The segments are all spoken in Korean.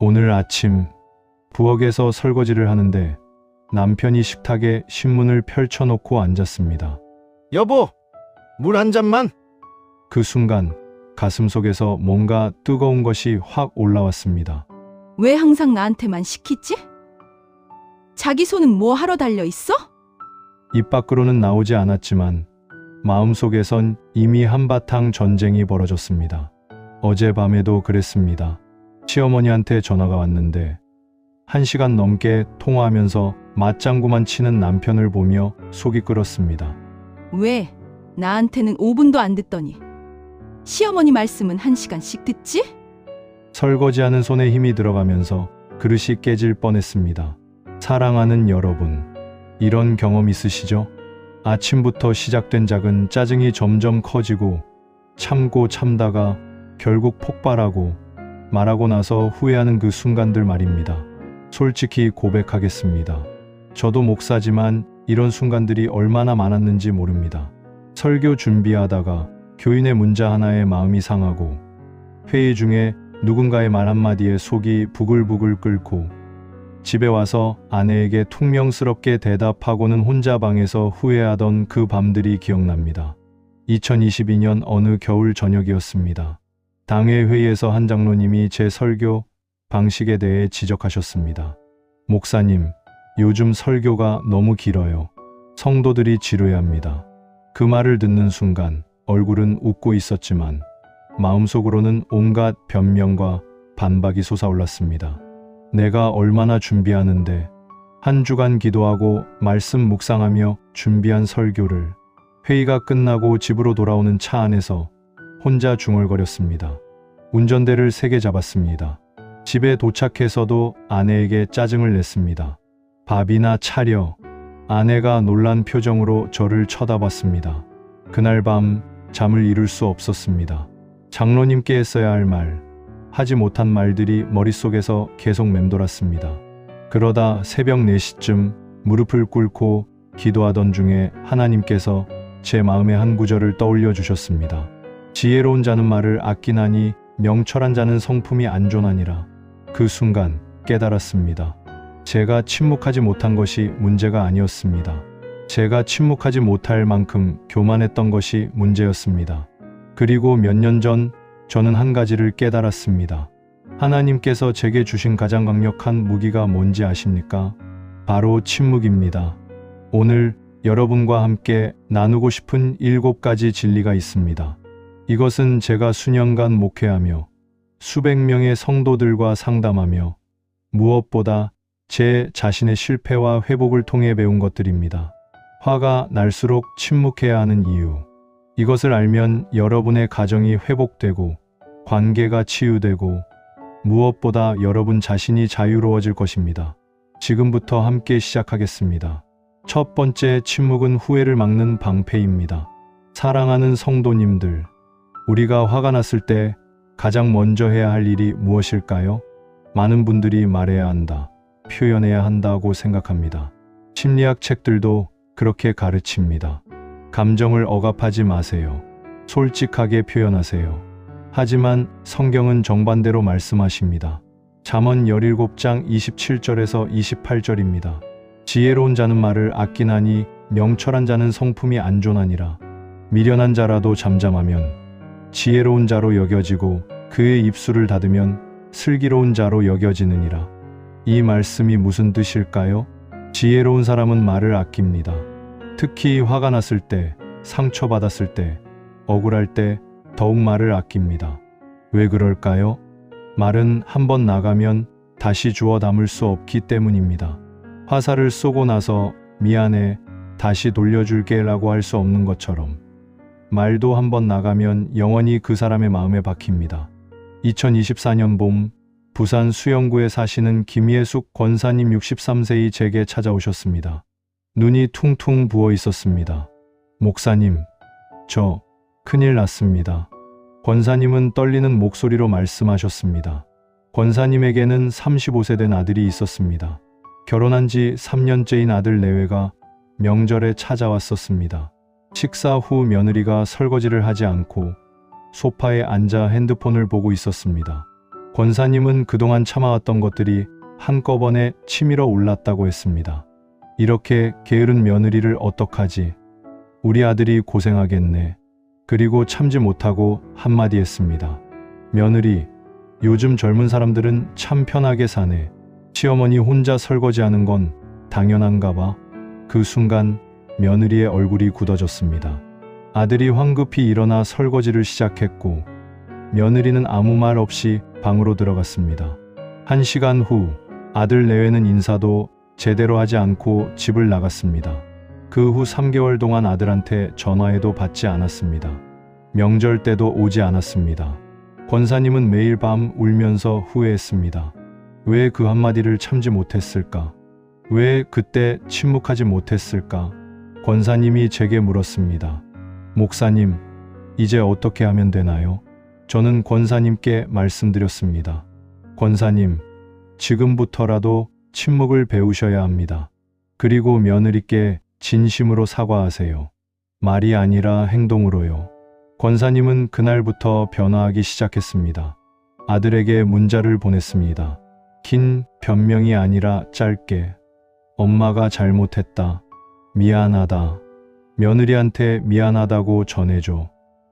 오늘 아침 부엌에서 설거지를 하는데 남편이 식탁에 신문을 펼쳐놓고 앉았습니다. 여보, 물 한 잔만. 그 순간 가슴속에서 뭔가 뜨거운 것이 확 올라왔습니다. 왜 항상 나한테만 시키지? 자기 손은 뭐 하러 달려 있어? 입 밖으로는 나오지 않았지만 마음속에선 이미 한바탕 전쟁이 벌어졌습니다. 어젯밤에도 그랬습니다. 시어머니한테 전화가 왔는데 1시간 넘게 통화하면서 맞장구만 치는 남편을 보며 속이 끓었습니다. 왜? 나한테는 5분도 안 듣더니 시어머니 말씀은 1시간씩 듣지? 설거지하는 손에 힘이 들어가면서 그릇이 깨질 뻔했습니다. 사랑하는 여러분, 이런 경험 있으시죠? 아침부터 시작된 작은 짜증이 점점 커지고 참고 참다가 결국 폭발하고 말하고 나서 후회하는 그 순간들 말입니다. 솔직히 고백하겠습니다. 저도 목사지만 이런 순간들이 얼마나 많았는지 모릅니다. 설교 준비하다가 교인의 문자 하나에 마음이 상하고 회의 중에 누군가의 말 한마디에 속이 부글부글 끓고 집에 와서 아내에게 퉁명스럽게 대답하고는 혼자 방에서 후회하던 그 밤들이 기억납니다. 2022년 어느 겨울 저녁이었습니다. 당회 회의에서 한 장로님이 제 설교 방식에 대해 지적하셨습니다. 목사님, 요즘 설교가 너무 길어요. 성도들이 지루해합니다. 그 말을 듣는 순간 얼굴은 웃고 있었지만 마음속으로는 온갖 변명과 반박이 솟아올랐습니다. 내가 얼마나 준비하는데 한 주간 기도하고 말씀 묵상하며 준비한 설교를 회의가 끝나고 집으로 돌아오는 차 안에서 혼자 중얼거렸습니다. 운전대를 세게 잡았습니다. 집에 도착해서도 아내에게 짜증을 냈습니다. 밥이나 차려. 아내가 놀란 표정으로 저를 쳐다봤습니다. 그날 밤 잠을 이룰 수 없었습니다. 장로님께 했어야 할 말, 하지 못한 말들이 머릿속에서 계속 맴돌았습니다. 그러다 새벽 4시쯤 무릎을 꿇고 기도하던 중에 하나님께서 제 마음의 한 구절을 떠올려 주셨습니다. 지혜로운 자는 말을 아끼나니 명철한 자는 성품이 안전하니라. 그 순간 깨달았습니다. 제가 침묵하지 못한 것이 문제가 아니었습니다. 제가 침묵하지 못할 만큼 교만했던 것이 문제였습니다. 그리고 몇 년 전 저는 한 가지를 깨달았습니다. 하나님께서 제게 주신 가장 강력한 무기가 뭔지 아십니까? 바로 침묵입니다. 오늘 여러분과 함께 나누고 싶은 7가지 진리가 있습니다. 이것은 제가 수년간 목회하며 수백 명의 성도들과 상담하며 무엇보다 제 자신의 실패와 회복을 통해 배운 것들입니다. 화가 날수록 침묵해야 하는 이유. 이것을 알면 여러분의 가정이 회복되고 관계가 치유되고 무엇보다 여러분 자신이 자유로워질 것입니다. 지금부터 함께 시작하겠습니다. 첫 번째, 침묵은 후회를 막는 방패입니다. 사랑하는 성도님들, 우리가 화가 났을 때 가장 먼저 해야 할 일이 무엇일까요? 많은 분들이 말해야 한다, 표현해야 한다고 생각합니다. 심리학 책들도 그렇게 가르칩니다. 감정을 억압하지 마세요. 솔직하게 표현하세요. 하지만 성경은 정반대로 말씀하십니다. 잠언 17장 27절에서 28절입니다. 지혜로운 자는 말을 아끼나니 명철한 자는 성품이 안전하니라. 미련한 자라도 잠잠하면 지혜로운 자로 여겨지고 그의 입술을 닫으면 슬기로운 자로 여겨지느니라. 이 말씀이 무슨 뜻일까요? 지혜로운 사람은 말을 아낍니다. 특히 화가 났을 때, 상처받았을 때, 억울할 때 더욱 말을 아낍니다. 왜 그럴까요? 말은 한번 나가면 다시 주워 담을 수 없기 때문입니다. 화살을 쏘고 나서 미안해, 다시 돌려줄게 라고 할 수 없는 것처럼 말도 한번 나가면 영원히 그 사람의 마음에 박힙니다. 2024년 봄 부산 수영구에 사시는 김예숙 권사님 63세이 제게 찾아오셨습니다. 눈이 퉁퉁 부어 있었습니다. 목사님, 저 큰일 났습니다. 권사님은 떨리는 목소리로 말씀하셨습니다. 권사님에게는 35세 된 아들이 있었습니다. 결혼한 지 3년째인 아들 내외가 명절에 찾아왔었습니다. 식사 후 며느리가 설거지를 하지 않고 소파에 앉아 핸드폰을 보고 있었습니다. 권사님은 그동안 참아왔던 것들이 한꺼번에 치밀어 올랐다고 했습니다. 이렇게 게으른 며느리를 어떡하지? 우리 아들이 고생하겠네. 그리고 참지 못하고 한마디 했습니다. 며느리, 요즘 젊은 사람들은 참 편하게 사네. 시어머니 혼자 설거지하는 건 당연한가 봐. 그 순간 며느리의 얼굴이 굳어졌습니다. 아들이 황급히 일어나 설거지를 시작했고 며느리는 아무 말 없이 방으로 들어갔습니다. 1시간 후 아들 내외는 인사도 제대로 하지 않고 집을 나갔습니다. 그 후 3개월 동안 아들한테 전화해도 받지 않았습니다. 명절 때도 오지 않았습니다. 권사님은 매일 밤 울면서 후회했습니다. 왜 그 한마디를 참지 못했을까? 왜 그때 침묵하지 못했을까? 권사님이 제게 물었습니다. 목사님, 이제 어떻게 하면 되나요? 저는 권사님께 말씀드렸습니다. 권사님, 지금부터라도 침묵을 배우셔야 합니다. 그리고 며느리께 진심으로 사과하세요. 말이 아니라 행동으로요. 권사님은 그날부터 변화하기 시작했습니다. 아들에게 문자를 보냈습니다. 긴 변명이 아니라 짧게. 엄마가 잘못했다. 미안하다. 며느리한테 미안하다고 전해줘.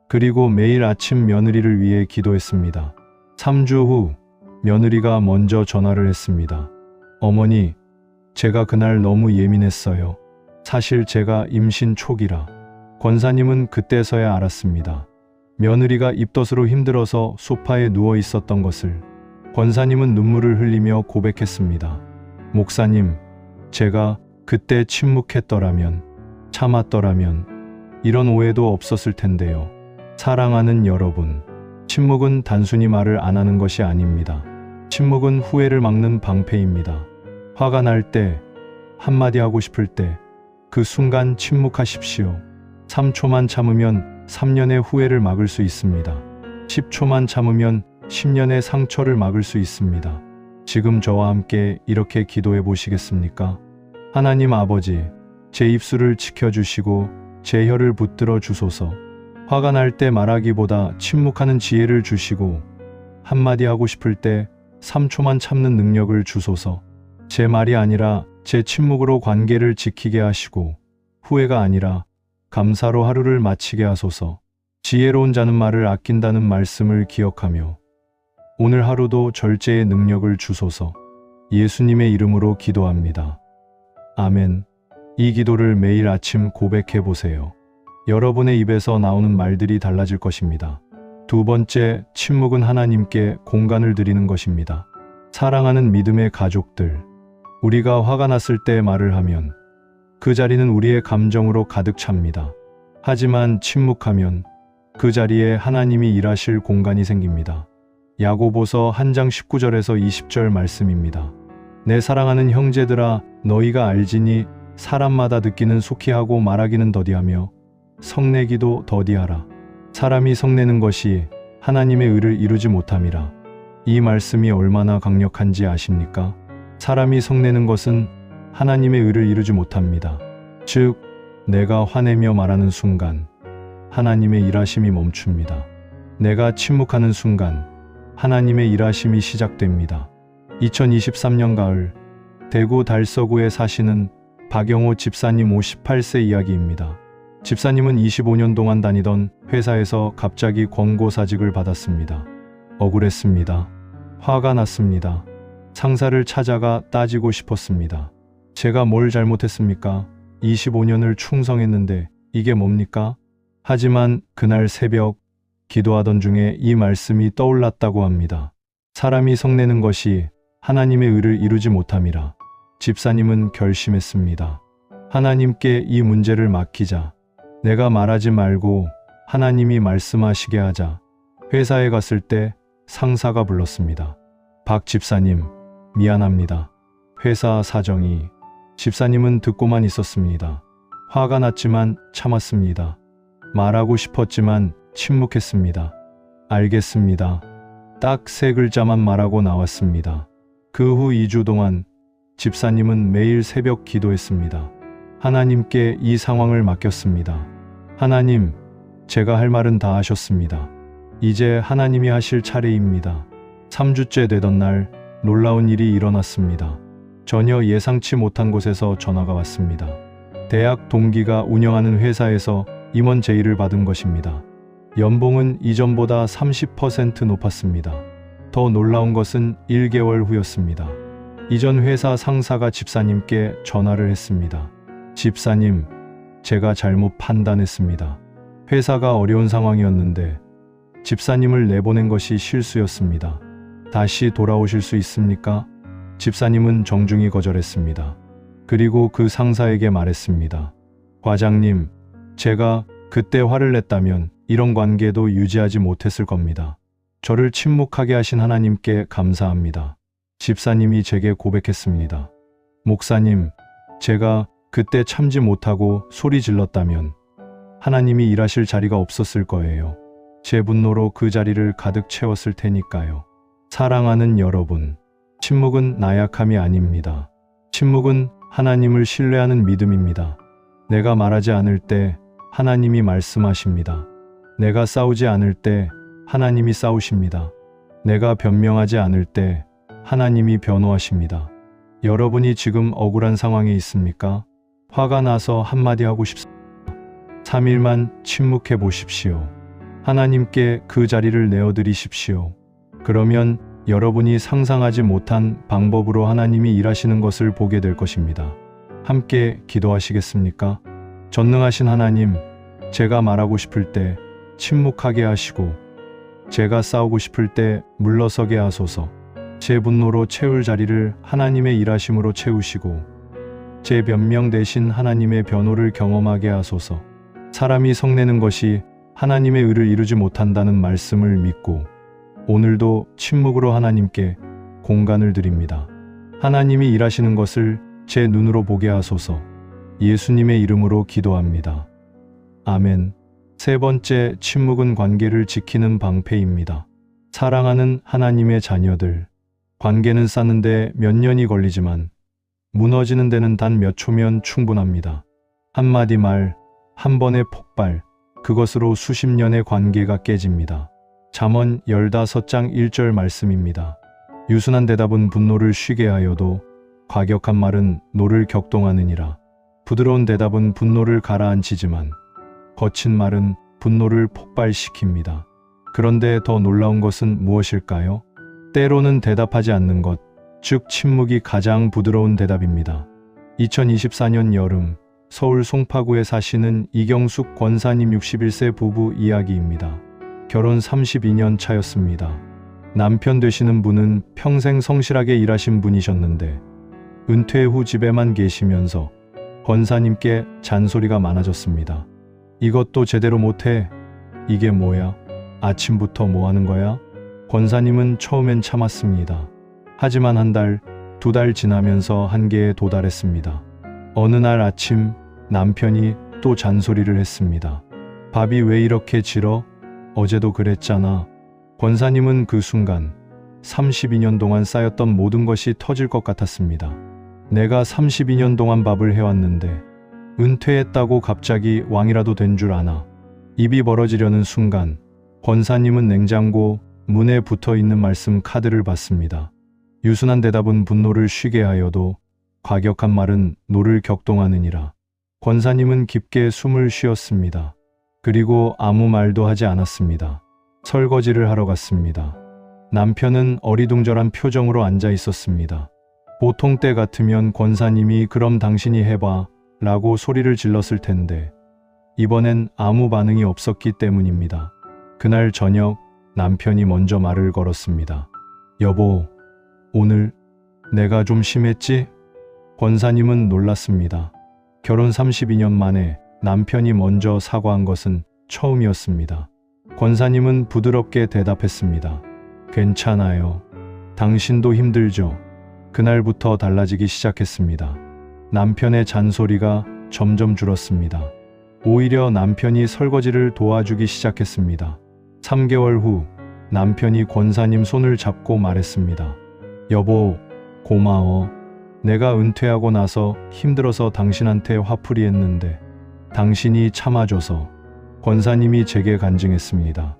그리고 매일 아침 며느리를 위해 기도했습니다. 3주 후 며느리가 먼저 전화를 했습니다. 어머니, 제가 그날 너무 예민했어요. 사실 제가 임신 초기라. 권사님은 그때서야 알았습니다. 며느리가 입덧으로 힘들어서 소파에 누워 있었던 것을. 권사님은 눈물을 흘리며 고백했습니다. 목사님, 제가 그때 침묵했더라면, 참았더라면 이런 오해도 없었을 텐데요. 사랑하는 여러분, 침묵은 단순히 말을 안 하는 것이 아닙니다. 침묵은 후회를 막는 방패입니다. 화가 날 때, 한마디 하고 싶을 때, 그 순간 침묵하십시오. 3초만 참으면 3년의 후회를 막을 수 있습니다. 10초만 참으면 10년의 상처를 막을 수 있습니다. 지금 저와 함께 이렇게 기도해 보시겠습니까? 하나님 아버지, 제 입술을 지켜주시고 제 혀를 붙들어 주소서. 화가 날 때 말하기보다 침묵하는 지혜를 주시고 한마디 하고 싶을 때 3초만 참는 능력을 주소서. 제 말이 아니라 제 침묵으로 관계를 지키게 하시고 후회가 아니라 감사로 하루를 마치게 하소서. 지혜로운 자는 말을 아낀다는 말씀을 기억하며 오늘 하루도 절제의 능력을 주소서. 예수님의 이름으로 기도합니다. 아멘. 이 기도를 매일 아침 고백해 보세요. 여러분의 입에서 나오는 말들이 달라질 것입니다. 두 번째, 침묵은 하나님께 공간을 드리는 것입니다. 사랑하는 믿음의 가족들, 우리가 화가 났을 때 말을 하면 그 자리는 우리의 감정으로 가득 찹니다. 하지만 침묵하면 그 자리에 하나님이 일하실 공간이 생깁니다. 야고보서 1장 19절에서 20절 말씀입니다. 내 사랑하는 형제들아, 너희가 알지니 사람마다 듣기는 속히 하고 말하기는 더디하며 성내기도 더디하라. 사람이 성내는 것이 하나님의 의를 이루지 못함이라. 이 말씀이 얼마나 강력한지 아십니까? 사람이 성내는 것은 하나님의 의를 이루지 못합니다. 즉, 내가 화내며 말하는 순간 하나님의 일하심이 멈춥니다. 내가 침묵하는 순간 하나님의 일하심이 시작됩니다. 2023년 가을, 대구 달서구에 사시는 박영호 집사님 58세 이야기입니다. 집사님은 25년 동안 다니던 회사에서 갑자기 권고사직을 받았습니다. 억울했습니다. 화가 났습니다. 상사를 찾아가 따지고 싶었습니다. 제가 뭘 잘못했습니까? 25년을 충성했는데 이게 뭡니까? 하지만 그날 새벽 기도하던 중에 이 말씀이 떠올랐다고 합니다. 사람이 성내는 것이 하나님의 의를 이루지 못함이라. 집사님은 결심했습니다. 하나님께 이 문제를 맡기자. 내가 말하지 말고 하나님이 말씀하시게 하자. 회사에 갔을 때 상사가 불렀습니다. 박 집사님, 미안합니다. 회사 사정이. 집사님은 듣고만 있었습니다. 화가 났지만 참았습니다. 말하고 싶었지만 침묵했습니다. 알겠습니다. 딱 3글자만 말하고 나왔습니다. 그 후 2주 동안 집사님은 매일 새벽 기도했습니다. 하나님께 이 상황을 맡겼습니다. 하나님, 제가 할 말은 다 하셨습니다. 이제 하나님이 하실 차례입니다. 3주째 되던 날 놀라운 일이 일어났습니다. 전혀 예상치 못한 곳에서 전화가 왔습니다. 대학 동기가 운영하는 회사에서 임원 제의를 받은 것입니다. 연봉은 이전보다 30% 높았습니다. 더 놀라운 것은 1개월 후였습니다. 이전 회사 상사가 집사님께 전화를 했습니다. 집사님, 제가 잘못 판단했습니다. 회사가 어려운 상황이었는데 집사님을 내보낸 것이 실수였습니다. 다시 돌아오실 수 있습니까? 집사님은 정중히 거절했습니다. 그리고 그 상사에게 말했습니다. 과장님, 제가 그때 화를 냈다면 이런 관계도 유지하지 못했을 겁니다. 저를 침묵하게 하신 하나님께 감사합니다. 집사님이 제게 고백했습니다. 목사님, 제가 그때 참지 못하고 소리 질렀다면 하나님이 일하실 자리가 없었을 거예요. 제 분노로 그 자리를 가득 채웠을 테니까요. 사랑하는 여러분, 침묵은 나약함이 아닙니다. 침묵은 하나님을 신뢰하는 믿음입니다. 내가 말하지 않을 때 하나님이 말씀하십니다. 내가 싸우지 않을 때 하나님이 싸우십니다. 내가 변명하지 않을 때 하나님이 변호하십니다. 여러분이 지금 억울한 상황에 있습니까? 화가 나서 한마디 하고 싶습니다. 3일만 침묵해 보십시오. 하나님께 그 자리를 내어드리십시오. 그러면 여러분이 상상하지 못한 방법으로 하나님이 일하시는 것을 보게 될 것입니다. 함께 기도하시겠습니까? 전능하신 하나님, 제가 말하고 싶을 때 침묵하게 하시고 제가 싸우고 싶을 때 물러서게 하소서. 제 분노로 채울 자리를 하나님의 일하심으로 채우시고 제 변명 대신 하나님의 변호를 경험하게 하소서. 사람이 성내는 것이 하나님의 의를 이루지 못한다는 말씀을 믿고 오늘도 침묵으로 하나님께 공간을 드립니다. 하나님이 일하시는 것을 제 눈으로 보게 하소서. 예수님의 이름으로 기도합니다. 아멘. 세 번째, 침묵은 관계를 지키는 방패입니다. 사랑하는 하나님의 자녀들, 관계는 쌓는데 몇 년이 걸리지만 무너지는 데는 단 몇 초면 충분합니다. 한마디 말, 한 번의 폭발, 그것으로 수십 년의 관계가 깨집니다. 잠언 15장 1절 말씀입니다. 유순한 대답은 분노를 쉬게 하여도 과격한 말은 노를 격동하느니라. 부드러운 대답은 분노를 가라앉히지만 거친 말은 분노를 폭발시킵니다. 그런데 더 놀라운 것은 무엇일까요? 때로는 대답하지 않는 것, 즉 침묵이 가장 부드러운 대답입니다. 2024년 여름, 서울 송파구에 사시는 이경숙 권사님 61세 부부 이야기입니다. 결혼 32년 차였습니다. 남편 되시는 분은 평생 성실하게 일하신 분이셨는데 은퇴 후 집에만 계시면서 권사님께 잔소리가 많아졌습니다. 이것도 제대로 못해? 이게 뭐야? 아침부터 뭐 하는 거야? 권사님은 처음엔 참았습니다. 하지만 한 달, 두 달 지나면서 한계에 도달했습니다. 어느 날 아침 남편이 또 잔소리를 했습니다. 밥이 왜 이렇게 질어? 어제도 그랬잖아. 권사님은 그 순간 32년 동안 쌓였던 모든 것이 터질 것 같았습니다. 내가 32년 동안 밥을 해왔는데 은퇴했다고 갑자기 왕이라도 된 줄 아나. 입이 벌어지려는 순간 권사님은 냉장고 문에 붙어있는 말씀 카드를 봤습니다. 유순한 대답은 분노를 쉬게 하여도 과격한 말은 노를 격동하느니라. 권사님은 깊게 숨을 쉬었습니다. 그리고 아무 말도 하지 않았습니다. 설거지를 하러 갔습니다. 남편은 어리둥절한 표정으로 앉아 있었습니다. 보통 때 같으면 권사님이 그럼 당신이 해봐 라고 소리를 질렀을 텐데 이번엔 아무 반응이 없었기 때문입니다. 그날 저녁 남편이 먼저 말을 걸었습니다. 여보, 오늘 내가 좀 심했지? 권사님은 놀랐습니다. 결혼 32년 만에 남편이 먼저 사과한 것은 처음이었습니다. 권사님은 부드럽게 대답했습니다. 괜찮아요. 당신도 힘들죠. 그날부터 달라지기 시작했습니다. 남편의 잔소리가 점점 줄었습니다. 오히려 남편이 설거지를 도와주기 시작했습니다. 3개월 후 남편이 권사님 손을 잡고 말했습니다. 여보, 고마워. 내가 은퇴하고 나서 힘들어서 당신한테 화풀이 했는데 당신이 참아줘서. 권사님이 제게 간증했습니다.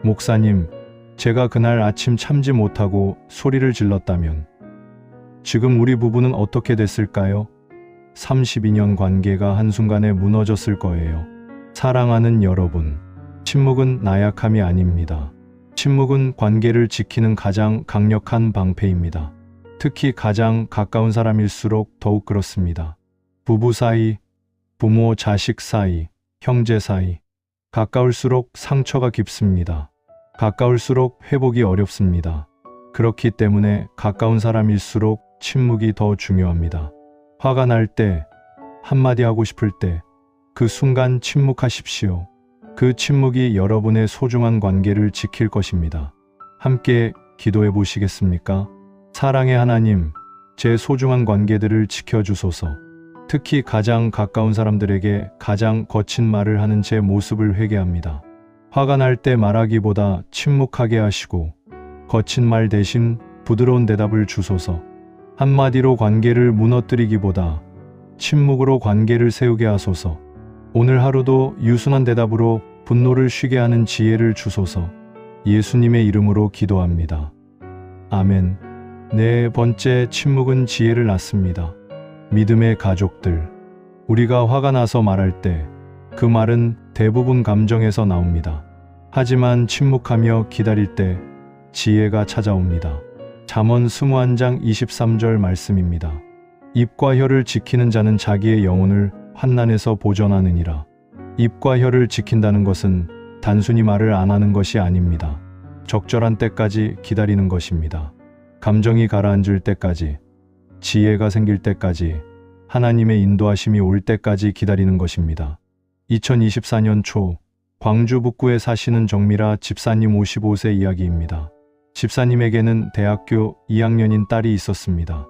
목사님, 제가 그날 아침 참지 못하고 소리를 질렀다면 지금 우리 부부는 어떻게 됐을까요? 32년 관계가 한순간에 무너졌을 거예요. 사랑하는 여러분, 침묵은 나약함이 아닙니다. 침묵은 관계를 지키는 가장 강력한 방패입니다. 특히 가장 가까운 사람일수록 더욱 그렇습니다. 부부 사이, 부모 자식 사이, 형제 사이. 가까울수록 상처가 깊습니다. 가까울수록 회복이 어렵습니다. 그렇기 때문에 가까운 사람일수록 침묵이 더 중요합니다. 화가 날 때, 한마디 하고 싶을 때, 그 순간 침묵하십시오. 그 침묵이 여러분의 소중한 관계를 지킬 것입니다. 함께 기도해 보시겠습니까? 사랑의 하나님, 제 소중한 관계들을 지켜주소서. 특히 가장 가까운 사람들에게 가장 거친 말을 하는 제 모습을 회개합니다. 화가 날 때 말하기보다 침묵하게 하시고 거친 말 대신 부드러운 대답을 주소서. 한마디로 관계를 무너뜨리기보다 침묵으로 관계를 세우게 하소서. 오늘 하루도 유순한 대답으로 분노를 쉬게 하는 지혜를 주소서. 예수님의 이름으로 기도합니다. 아멘. 네 번째, 침묵은 지혜를 낳습니다. 믿음의 가족들. 우리가 화가 나서 말할 때 그 말은 대부분 감정에서 나옵니다. 하지만 침묵하며 기다릴 때 지혜가 찾아옵니다. 잠언 21장 23절 말씀입니다. 입과 혀를 지키는 자는 자기의 영혼을 환난에서 보존하느니라. 입과 혀를 지킨다는 것은 단순히 말을 안 하는 것이 아닙니다. 적절한 때까지 기다리는 것입니다. 감정이 가라앉을 때까지, 지혜가 생길 때까지, 하나님의 인도하심이 올 때까지 기다리는 것입니다. 2024년 초 광주 북구에 사시는 정미라 집사님 55세 이야기입니다. 집사님에게는 대학교 2학년인 딸이 있었습니다.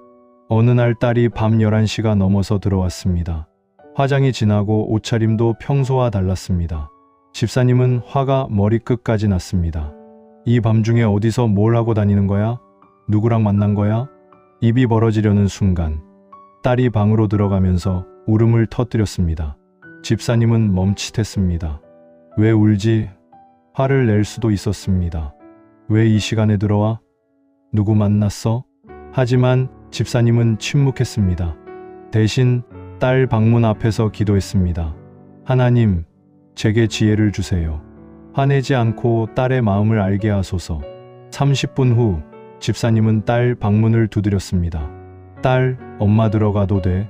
어느 날 딸이 밤 11시가 넘어서 들어왔습니다. 화장이 진하고 옷차림도 평소와 달랐습니다. 집사님은 화가 머리끝까지 났습니다. 이 밤중에 어디서 뭘 하고 다니는 거야? 누구랑 만난 거야? 입이 벌어지려는 순간 딸이 방으로 들어가면서 울음을 터뜨렸습니다. 집사님은 멈칫했습니다. 왜 울지? 화를 낼 수도 있었습니다. 왜 이 시간에 들어와? 누구 만났어? 하지만 집사님은 침묵했습니다. 대신 딸 방문 앞에서 기도했습니다. 하나님, 제게 지혜를 주세요. 화내지 않고 딸의 마음을 알게 하소서. 30분 후 집사님은 딸 방문을 두드렸습니다. 딸, 엄마 들어가도 돼?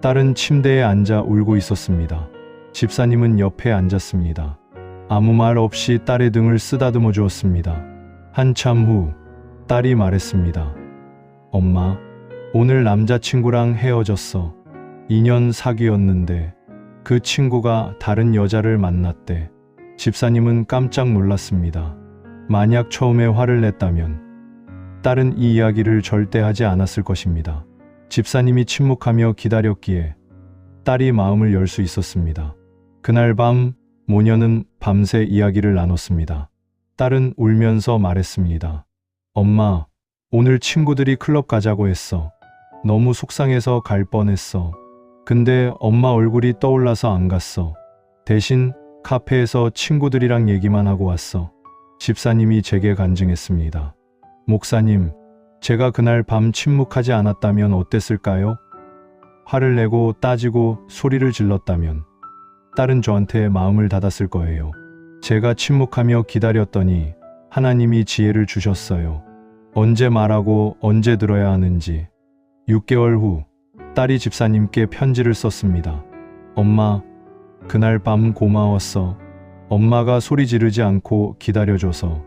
딸은 침대에 앉아 울고 있었습니다. 집사님은 옆에 앉았습니다. 아무 말 없이 딸의 등을 쓰다듬어 주었습니다. 한참 후 딸이 말했습니다. 엄마, 오늘 남자친구랑 헤어졌어. 2년 사귀었는데 그 친구가 다른 여자를 만났대. 집사님은 깜짝 놀랐습니다. 만약 처음에 화를 냈다면 딸은 이 이야기를 절대 하지 않았을 것입니다. 집사님이 침묵하며 기다렸기에 딸이 마음을 열 수 있었습니다. 그날 밤 모녀는 밤새 이야기를 나눴습니다. 딸은 울면서 말했습니다. 엄마, 오늘 친구들이 클럽 가자고 했어. 너무 속상해서 갈 뻔했어. 근데 엄마 얼굴이 떠올라서 안 갔어. 대신 카페에서 친구들이랑 얘기만 하고 왔어. 집사님이 제게 간증했습니다. 목사님, 제가 그날 밤 침묵하지 않았다면 어땠을까요? 화를 내고 따지고 소리를 질렀다면 딸은 저한테 마음을 닫았을 거예요. 제가 침묵하며 기다렸더니 하나님이 지혜를 주셨어요. 언제 말하고 언제 들어야 하는지. 6개월 후 딸이 집사님께 편지를 썼습니다. 엄마, 그날 밤 고마웠어. 엄마가 소리 지르지 않고 기다려줘서,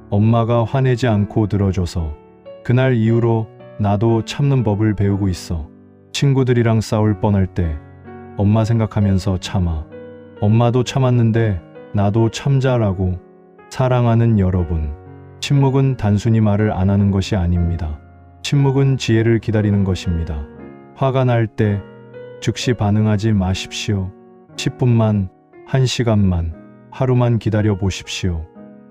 엄마가 화내지 않고 들어줘서. 그날 이후로 나도 참는 법을 배우고 있어. 친구들이랑 싸울 뻔할 때 엄마 생각하면서 참아. 엄마도 참았는데 나도 참자라고. 사랑하는 여러분, 침묵은 단순히 말을 안 하는 것이 아닙니다. 침묵은 지혜를 기다리는 것입니다. 화가 날 때 즉시 반응하지 마십시오. 10분만, 1시간만, 하루만 기다려 보십시오.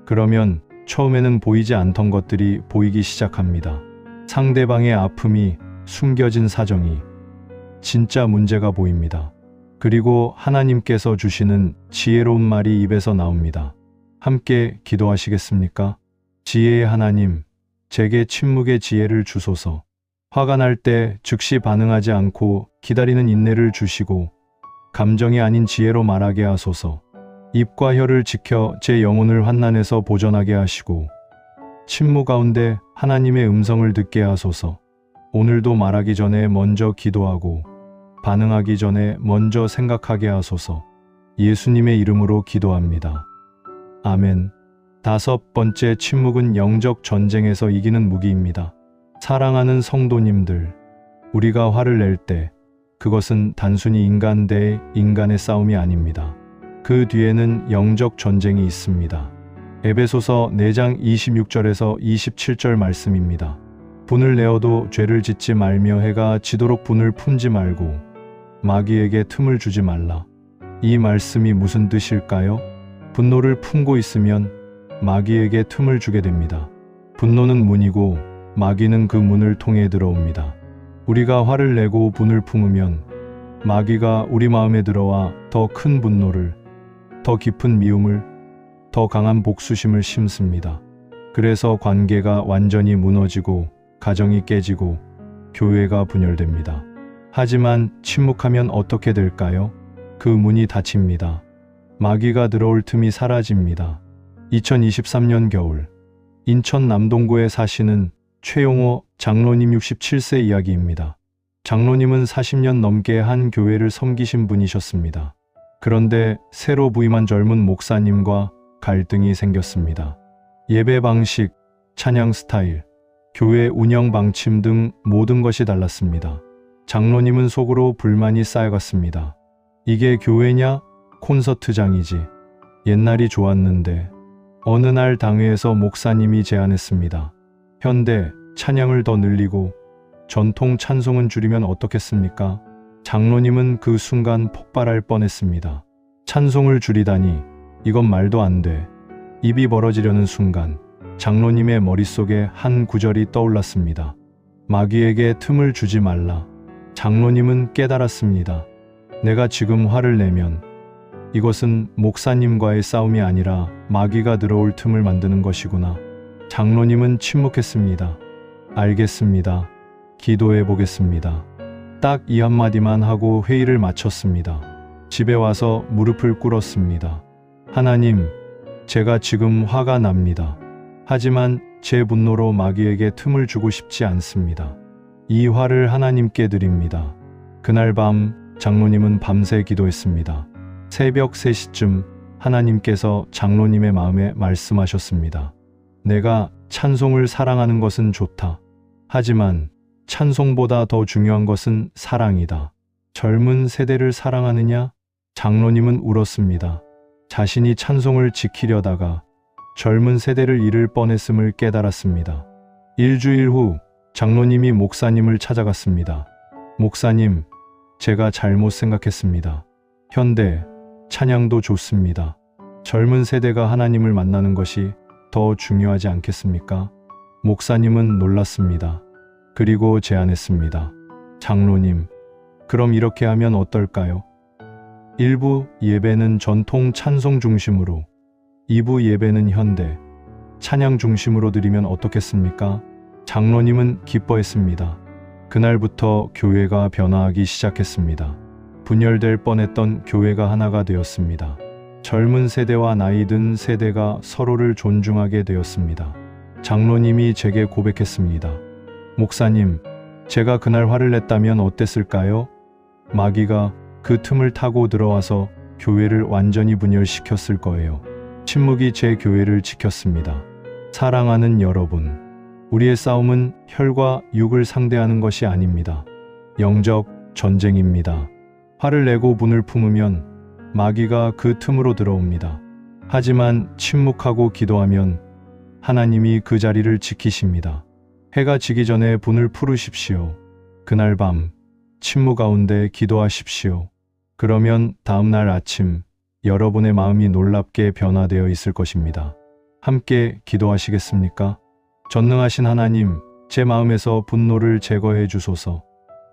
그러면 처음에는 보이지 않던 것들이 보이기 시작합니다. 상대방의 아픔이, 숨겨진 사정이, 진짜 문제가 보입니다. 그리고 하나님께서 주시는 지혜로운 말이 입에서 나옵니다. 함께 기도하시겠습니까? 지혜의 하나님, 제게 침묵의 지혜를 주소서. 화가 날 때 즉시 반응하지 않고 기다리는 인내를 주시고 감정이 아닌 지혜로 말하게 하소서. 입과 혀를 지켜 제 영혼을 환난에서 보전하게 하시고 침묵 가운데 하나님의 음성을 듣게 하소서. 오늘도 말하기 전에 먼저 기도하고 반응하기 전에 먼저 생각하게 하소서. 예수님의 이름으로 기도합니다. 아멘. 5번째, 침묵은 영적 전쟁에서 이기는 무기입니다. 사랑하는 성도님들, 우리가 화를 낼 때 그것은 단순히 인간 대 인간의 싸움이 아닙니다. 그 뒤에는 영적 전쟁이 있습니다. 에베소서 4장 26절에서 27절 말씀입니다. 분을 내어도 죄를 짓지 말며 해가 지도록 분을 품지 말고 마귀에게 틈을 주지 말라. 이 말씀이 무슨 뜻일까요? 분노를 품고 있으면 마귀에게 틈을 주게 됩니다. 분노는 문이고 마귀는 그 문을 통해 들어옵니다. 우리가 화를 내고 분을 품으면 마귀가 우리 마음에 들어와 더 큰 분노를, 더 깊은 미움을, 더 강한 복수심을 심습니다. 그래서 관계가 완전히 무너지고 가정이 깨지고 교회가 분열됩니다. 하지만 침묵하면 어떻게 될까요? 그 문이 닫힙니다. 마귀가 들어올 틈이 사라집니다. 2023년 겨울, 인천 남동구에 사시는 최용호 장로님 67세 이야기입니다. 장로님은 40년 넘게 한 교회를 섬기신 분이셨습니다. 그런데 새로 부임한 젊은 목사님과 갈등이 생겼습니다. 예배 방식, 찬양 스타일, 교회 운영 방침 등 모든 것이 달랐습니다. 장로님은 속으로 불만이 쌓여갔습니다. 이게 교회냐? 콘서트장이지. 옛날이 좋았는데. 어느 날 당회에서 목사님이 제안했습니다. 현대 찬양을 더 늘리고 전통 찬송은 줄이면 어떻겠습니까? 장로님은 그 순간 폭발할 뻔했습니다. 찬송을 줄이다니, 이건 말도 안 돼. 입이 벌어지려는 순간 장로님의 머릿속에 한 구절이 떠올랐습니다. 마귀에게 틈을 주지 말라. 장로님은 깨달았습니다. 내가 지금 화를 내면 이것은 목사님과의 싸움이 아니라 마귀가 들어올 틈을 만드는 것이구나. 장로님은 침묵했습니다. 알겠습니다. 기도해 보겠습니다. 딱 이 한마디만 하고 회의를 마쳤습니다. 집에 와서 무릎을 꿇었습니다. 하나님, 제가 지금 화가 납니다. 하지만 제 분노로 마귀에게 틈을 주고 싶지 않습니다. 이 화를 하나님께 드립니다. 그날 밤 장로님은 밤새 기도했습니다. 새벽 3시쯤 하나님께서 장로님의 마음에 말씀하셨습니다. 내가 찬송을 사랑하는 것은 좋다. 하지만 찬송보다 더 중요한 것은 사랑이다. 젊은 세대를 사랑하느냐? 장로님은 울었습니다. 자신이 찬송을 지키려다가 젊은 세대를 잃을 뻔했음을 깨달았습니다. 일주일 후 장로님이 목사님을 찾아갔습니다. 목사님, 제가 잘못 생각했습니다. 현대 찬양도 좋습니다. 젊은 세대가 하나님을 만나는 것이 더 중요하지 않겠습니까? 목사님은 놀랐습니다. 그리고 제안했습니다. 장로님, 그럼 이렇게 하면 어떨까요? 1부 예배는 전통 찬송 중심으로, 2부 예배는 현대 찬양 중심으로 드리면 어떻겠습니까? 장로님은 기뻐했습니다. 그날부터 교회가 변화하기 시작했습니다. 분열될 뻔했던 교회가 하나가 되었습니다. 젊은 세대와 나이 든 세대가 서로를 존중하게 되었습니다. 장로님이 제게 고백했습니다. 목사님, 제가 그날 화를 냈다면 어땠을까요? 마귀가 그 틈을 타고 들어와서 교회를 완전히 분열시켰을 거예요. 침묵이 제 교회를 지켰습니다. 사랑하는 여러분, 우리의 싸움은 혈과 육을 상대하는 것이 아닙니다. 영적 전쟁입니다. 화를 내고 분을 품으면 마귀가 그 틈으로 들어옵니다. 하지만 침묵하고 기도하면 하나님이 그 자리를 지키십니다. 해가 지기 전에 분을 풀으십시오. 그날 밤 침묵 가운데 기도하십시오. 그러면 다음날 아침 여러분의 마음이 놀랍게 변화되어 있을 것입니다. 함께 기도하시겠습니까? 전능하신 하나님, 제 마음에서 분노를 제거해 주소서.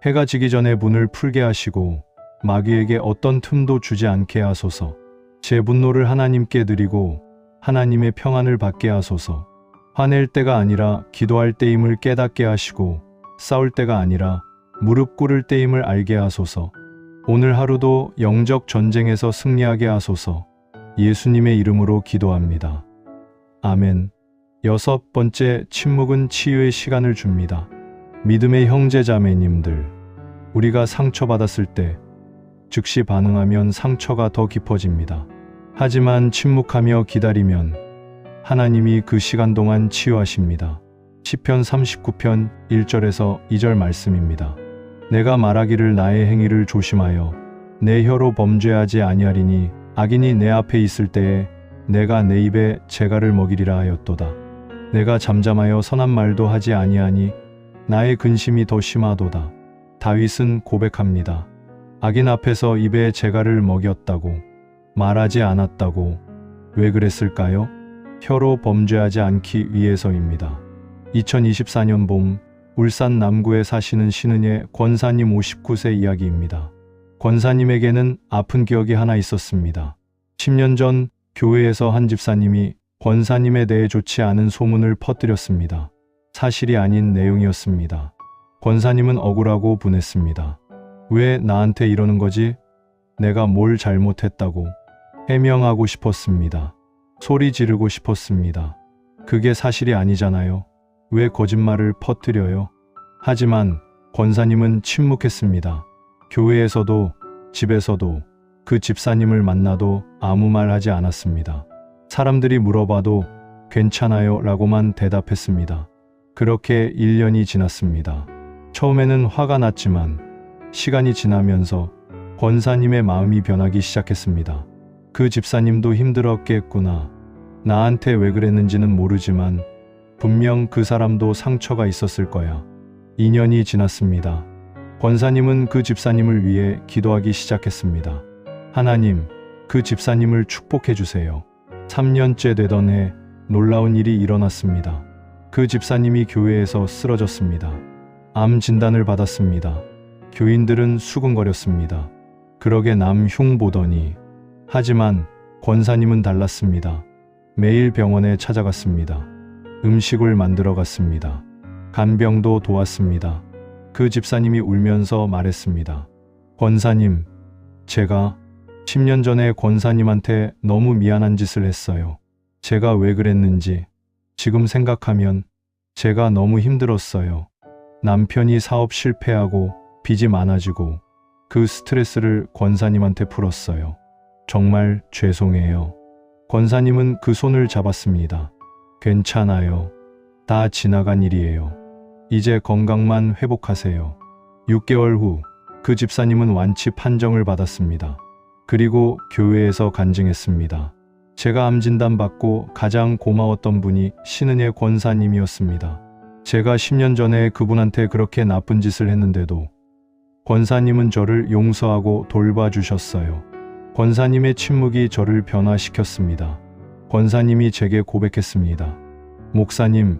해가 지기 전에 분을 풀게 하시고 마귀에게 어떤 틈도 주지 않게 하소서. 제 분노를 하나님께 드리고 하나님의 평안을 받게 하소서. 화낼 때가 아니라 기도할 때임을 깨닫게 하시고 싸울 때가 아니라 무릎 꿇을 때임을 알게 하소서. 오늘 하루도 영적 전쟁에서 승리하게 하소서. 예수님의 이름으로 기도합니다. 아멘. 6번째, 침묵은 치유의 시간을 줍니다. 믿음의 형제자매님들, 우리가 상처받았을 때 즉시 반응하면 상처가 더 깊어집니다. 하지만 침묵하며 기다리면 하나님이 그 시간 동안 치유하십니다. 시편 39편 1절에서 2절 말씀입니다. 내가 말하기를 나의 행위를 조심하여 내 혀로 범죄하지 아니하리니 악인이 내 앞에 있을 때에 내가 내 입에 재갈을 먹이리라 하였도다. 내가 잠잠하여 선한 말도 하지 아니하니 나의 근심이 더 심하도다. 다윗은 고백합니다. 악인 앞에서 입에 재갈을 먹였다고, 말하지 않았다고. 왜 그랬을까요? 혀로 범죄하지 않기 위해서입니다. 2024년 봄, 울산 남구에 사시는 신은혜 권사님 59세 이야기입니다. 권사님에게는 아픈 기억이 하나 있었습니다. 10년 전 교회에서 한 집사님이 권사님에 대해 좋지 않은 소문을 퍼뜨렸습니다. 사실이 아닌 내용이었습니다. 권사님은 억울하고 분했습니다. 왜 나한테 이러는 거지? 내가 뭘 잘못했다고? 해명하고 싶었습니다. 소리 지르고 싶었습니다. 그게 사실이 아니잖아요. 왜 거짓말을 퍼뜨려요? 하지만 권사님은 침묵했습니다. 교회에서도 집에서도 그 집사님을 만나도 아무 말 하지 않았습니다. 사람들이 물어봐도 괜찮아요 라고만 대답했습니다. 그렇게 1년이 지났습니다. 처음에는 화가 났지만 시간이 지나면서 권사님의 마음이 변하기 시작했습니다. 그 집사님도 힘들었겠구나. 나한테 왜 그랬는지는 모르지만 분명 그 사람도 상처가 있었을 거야. 2년이 지났습니다. 권사님은 그 집사님을 위해 기도하기 시작했습니다. 하나님, 그 집사님을 축복해 주세요. 3년째 되던 해 놀라운 일이 일어났습니다. 그 집사님이 교회에서 쓰러졌습니다. 암 진단을 받았습니다. 교인들은 수군거렸습니다. 그러게 남 흉 보더니. 하지만 권사님은 달랐습니다. 매일 병원에 찾아갔습니다. 음식을 만들어 갔습니다. 간병도 도왔습니다. 그 집사님이 울면서 말했습니다. 권사님, 제가 10년 전에 권사님한테 너무 미안한 짓을 했어요. 제가 왜 그랬는지 지금 생각하면 제가 너무 힘들었어요. 남편이 사업 실패하고 빚이 많아지고 그 스트레스를 권사님한테 풀었어요. 정말 죄송해요. 권사님은 그 손을 잡았습니다. 괜찮아요. 다 지나간 일이에요. 이제 건강만 회복하세요. 6개월 후 그 집사님은 완치 판정을 받았습니다. 그리고 교회에서 간증했습니다. 제가 암 진단 받고 가장 고마웠던 분이 신은혜 권사님이었습니다. 제가 10년 전에 그분한테 그렇게 나쁜 짓을 했는데도 권사님은 저를 용서하고 돌봐주셨어요. 권사님의 침묵이 저를 변화시켰습니다. 권사님이 제게 고백했습니다. 목사님,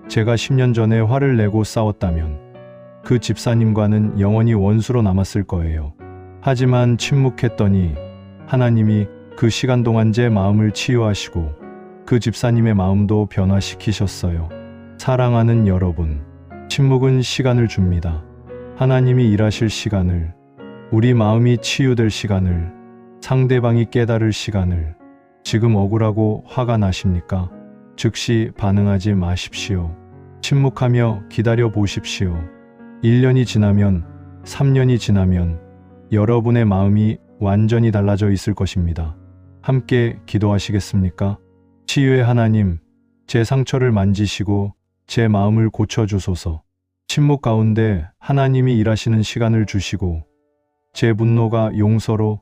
제가 10년 전에 화를 내고 싸웠다면 그 집사님과는 영원히 원수로 남았을 거예요. 하지만 침묵했더니 하나님이 그 시간 동안 제 마음을 치유하시고 그 집사님의 마음도 변화시키셨어요. 사랑하는 여러분, 침묵은 시간을 줍니다. 하나님이 일하실 시간을, 우리 마음이 치유될 시간을, 상대방이 깨달을 시간을. 지금 억울하고 화가 나십니까? 즉시 반응하지 마십시오. 침묵하며 기다려 보십시오. 1년이 지나면, 3년이 지나면 여러분의 마음이 완전히 달라져 있을 것입니다. 함께 기도하시겠습니까? 치유의 하나님, 제 상처를 만지시고 제 마음을 고쳐주소서. 침묵 가운데 하나님이 일하시는 시간을 주시고 제 분노가 용서로,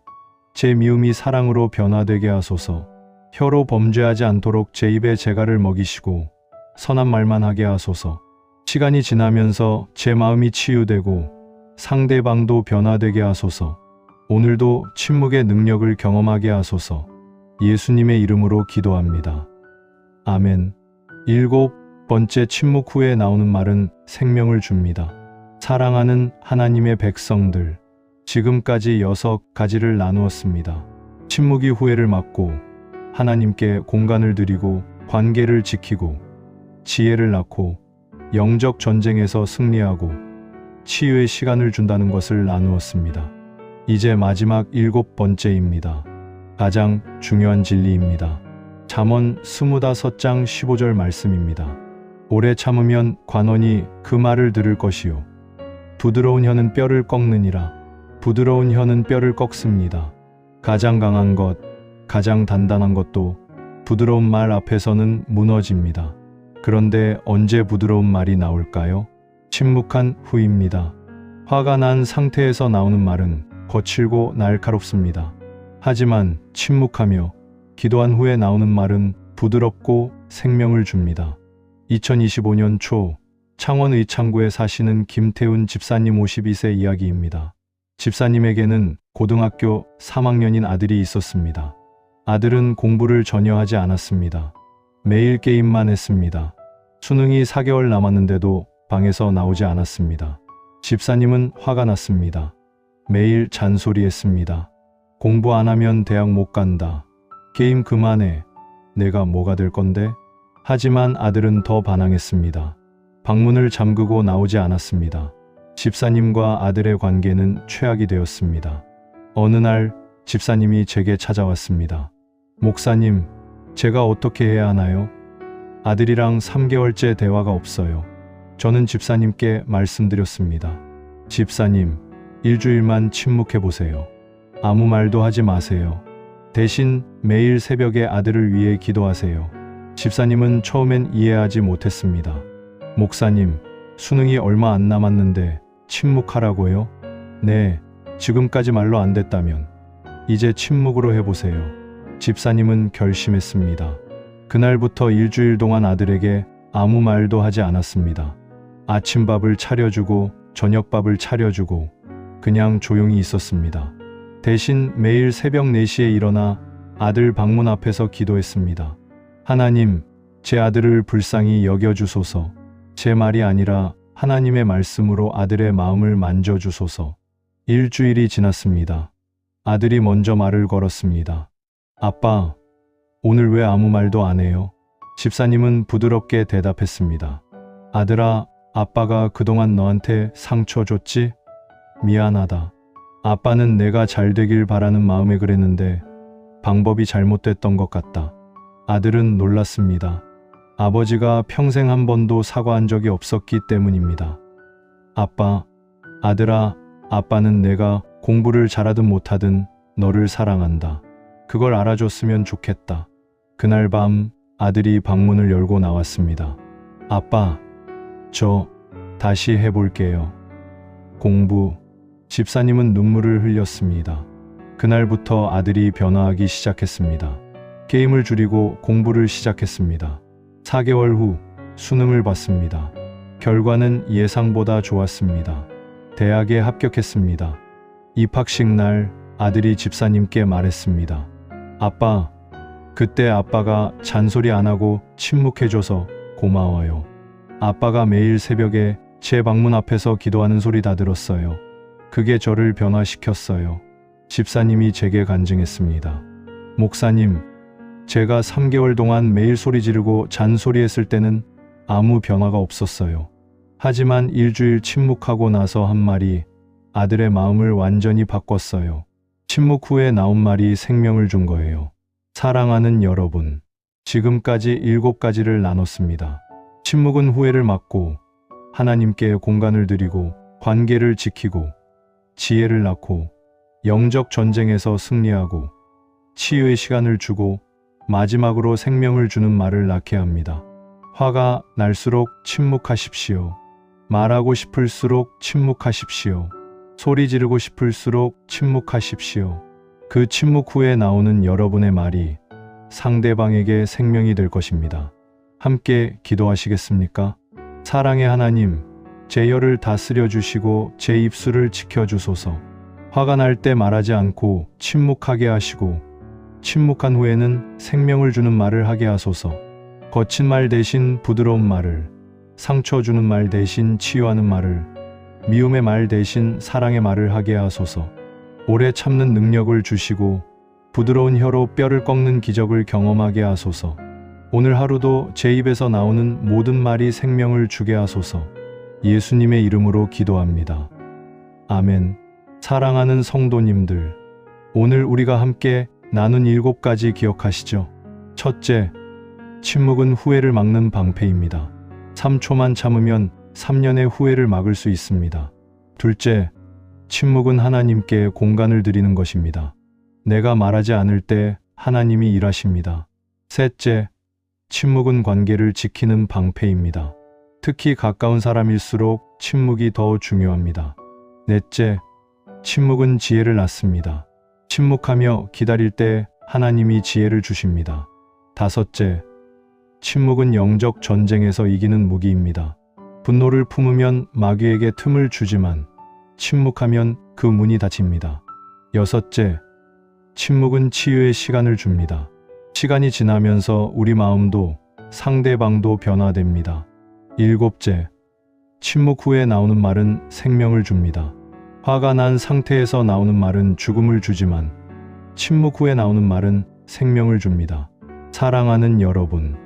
제 미움이 사랑으로 변화되게 하소서. 혀로 범죄하지 않도록 제 입에 재갈을 먹이시고 선한 말만 하게 하소서. 시간이 지나면서 제 마음이 치유되고 상대방도 변화되게 하소서. 오늘도 침묵의 능력을 경험하게 하소서. 예수님의 이름으로 기도합니다. 아멘. 7번째, 침묵 후에 나오는 말은 생명을 줍니다. 사랑하는 하나님의 백성들, 지금까지 6가지를 나누었습니다. 침묵이 후회를 막고 하나님께 공간을 드리고 관계를 지키고 지혜를 낳고 영적 전쟁에서 승리하고 치유의 시간을 준다는 것을 나누었습니다. 이제 마지막 7번째입니다. 가장 중요한 진리입니다. 잠언 25장 15절 말씀입니다. 오래 참으면 관원이 그 말을 들을 것이요 부드러운 혀는 뼈를 꺾느니라. 부드러운 혀는 뼈를 꺾습니다. 가장 강한 것, 가장 단단한 것도 부드러운 말 앞에서는 무너집니다. 그런데 언제 부드러운 말이 나올까요? 침묵한 후입니다. 화가 난 상태에서 나오는 말은 거칠고 날카롭습니다. 하지만 침묵하며 기도한 후에 나오는 말은 부드럽고 생명을 줍니다. 2025년 초 창원 의창구에 사시는 김태훈 집사님 52세 이야기입니다. 집사님에게는 고등학교 3학년인 아들이 있었습니다. 아들은 공부를 전혀 하지 않았습니다. 매일 게임만 했습니다. 수능이 4개월 남았는데도 방에서 나오지 않았습니다. 집사님은 화가 났습니다. 매일 잔소리했습니다. 공부 안 하면 대학 못 간다. 게임 그만해. 내가 뭐가 될 건데? 하지만 아들은 더 반항했습니다. 방문을 잠그고 나오지 않았습니다. 집사님과 아들의 관계는 최악이 되었습니다. 어느 날 집사님이 제게 찾아왔습니다. 목사님, 제가 어떻게 해야 하나요? 아들이랑 3개월째 대화가 없어요. 저는 집사님께 말씀드렸습니다. 집사님, 일주일만 침묵해 보세요. 아무 말도 하지 마세요. 대신 매일 새벽에 아들을 위해 기도하세요. 집사님은 처음엔 이해하지 못했습니다. 목사님, 수능이 얼마 안 남았는데 침묵하라고요? 네, 지금까지 말로 안 됐다면 이제 침묵으로 해보세요. 집사님은 결심했습니다. 그날부터 일주일 동안 아들에게 아무 말도 하지 않았습니다. 아침밥을 차려주고 저녁밥을 차려주고 그냥 조용히 있었습니다. 대신 매일 새벽 4시에 일어나 아들 방문 앞에서 기도했습니다. 하나님, 제 아들을 불쌍히 여겨주소서. 제 말이 아니라 하나님의 말씀으로 아들의 마음을 만져주소서. 일주일이 지났습니다. 아들이 먼저 말을 걸었습니다. 아빠, 오늘 왜 아무 말도 안 해요? 집사님은 부드럽게 대답했습니다. 아들아, 아빠가 그동안 너한테 상처 줬지? 미안하다. 아빠는 내가 잘 되길 바라는 마음에 그랬는데 방법이 잘못됐던 것 같다. 아들은 놀랐습니다. 아버지가 평생 한 번도 사과한 적이 없었기 때문입니다. 아빠, 아들아, 아빠는 내가 공부를 잘하든 못하든 너를 사랑한다. 그걸 알아줬으면 좋겠다. 그날 밤 아들이 방문을 열고 나왔습니다. 아빠, 저 다시 해볼게요. 공부. 집사님은 눈물을 흘렸습니다. 그날부터 아들이 변화하기 시작했습니다. 게임을 줄이고 공부를 시작했습니다. 4개월 후 수능을 봤습니다. 결과는 예상보다 좋았습니다. 대학에 합격했습니다. 입학식 날 아들이 집사님께 말했습니다. 아빠, 그때 아빠가 잔소리 안 하고 침묵해줘서 고마워요. 아빠가 매일 새벽에 제 방문 앞에서 기도하는 소리 다 들었어요. 그게 저를 변화시켰어요. 집사님이 제게 간증했습니다. 목사님, 제가 3개월 동안 매일 소리 지르고 잔소리했을 때는 아무 변화가 없었어요. 하지만 일주일 침묵하고 나서 한 말이 아들의 마음을 완전히 바꿨어요. 침묵 후에 나온 말이 생명을 준 거예요. 사랑하는 여러분, 지금까지 7가지를 나눴습니다. 침묵은 후회를 막고 하나님께 공간을 드리고 관계를 지키고 지혜를 낳고 영적 전쟁에서 승리하고 치유의 시간을 주고 마지막으로 생명을 주는 말을 낳게 합니다. 화가 날수록 침묵하십시오. 말하고 싶을수록 침묵하십시오. 소리 지르고 싶을수록 침묵하십시오. 그 침묵 후에 나오는 여러분의 말이 상대방에게 생명이 될 것입니다. 함께 기도하시겠습니까? 사랑의 하나님, 제 혀를 다스려 주시고 제 입술을 지켜주소서. 화가 날 때 말하지 않고 침묵하게 하시고 침묵한 후에는 생명을 주는 말을 하게 하소서. 거친 말 대신 부드러운 말을, 상처 주는 말 대신 치유하는 말을, 미움의 말 대신 사랑의 말을 하게 하소서. 오래 참는 능력을 주시고 부드러운 혀로 뼈를 꺾는 기적을 경험하게 하소서. 오늘 하루도 제 입에서 나오는 모든 말이 생명을 주게 하소서. 예수님의 이름으로 기도합니다. 아멘. 사랑하는 성도님들, 오늘 우리가 함께 나눈 7가지 기억하시죠? 첫째, 침묵은 후회를 막는 방패입니다. 3초만 참으면 3년의 후회를 막을 수 있습니다. 둘째, 침묵은 하나님께 공간을 드리는 것입니다. 내가 말하지 않을 때 하나님이 일하십니다. 셋째, 침묵은 관계를 지키는 방패입니다. 특히 가까운 사람일수록 침묵이 더 중요합니다. 넷째, 침묵은 지혜를 낳습니다. 침묵하며 기다릴 때 하나님이 지혜를 주십니다. 다섯째, 침묵은 영적 전쟁에서 이기는 무기입니다. 분노를 품으면 마귀에게 틈을 주지만 침묵하면 그 문이 닫힙니다. 여섯째, 침묵은 치유의 시간을 줍니다. 시간이 지나면서 우리 마음도 상대방도 변화됩니다. 일곱째, 침묵 후에 나오는 말은 생명을 줍니다. 화가 난 상태에서 나오는 말은 죽음을 주지만 침묵 후에 나오는 말은 생명을 줍니다. 사랑하는 여러분,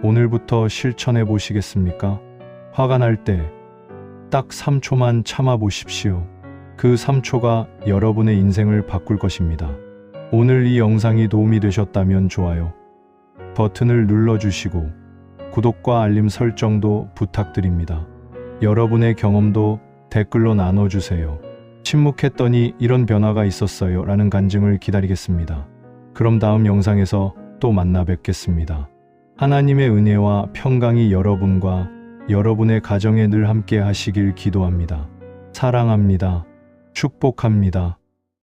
오늘부터 실천해 보시겠습니까? 화가 날 때 딱 3초만 참아 보십시오. 그 3초가 여러분의 인생을 바꿀 것입니다. 오늘 이 영상이 도움이 되셨다면 좋아요 버튼을 눌러주시고 구독과 알림 설정도 부탁드립니다. 여러분의 경험도 댓글로 나눠주세요. 침묵했더니 이런 변화가 있었어요 라는 간증을 기다리겠습니다. 그럼 다음 영상에서 또 만나 뵙겠습니다. 하나님의 은혜와 평강이 여러분과 여러분의 가정에 늘 함께 하시길 기도합니다. 사랑합니다. 축복합니다.